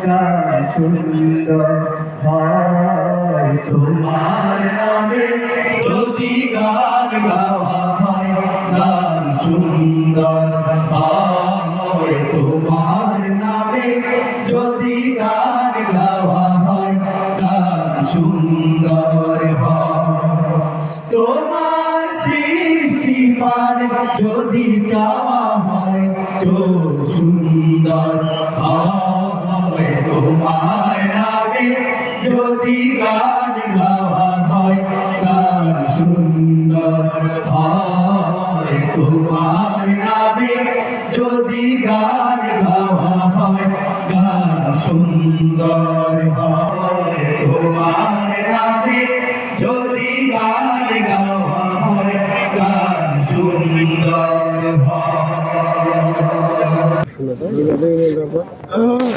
গান সুন্দর হয় তোমার নামে যদি গান গাওয়া হয় গান সুন্দর হয় তোমার নামে যদি গান গাওয়া হয় গান সুন্দর হয় তোমার সৃষ্টি পানে যদি চাওয়া হয় চোখ সুন্দর হয় তোমার নামে যদি গান গাওয়া হয় গান সুন্দর হয় তোমার নামে যদি গান গাওয়া হয় গান সুন্দর হয় তোমার নামে যদি গান গাওয়া হয় গান সুন্দর হয়।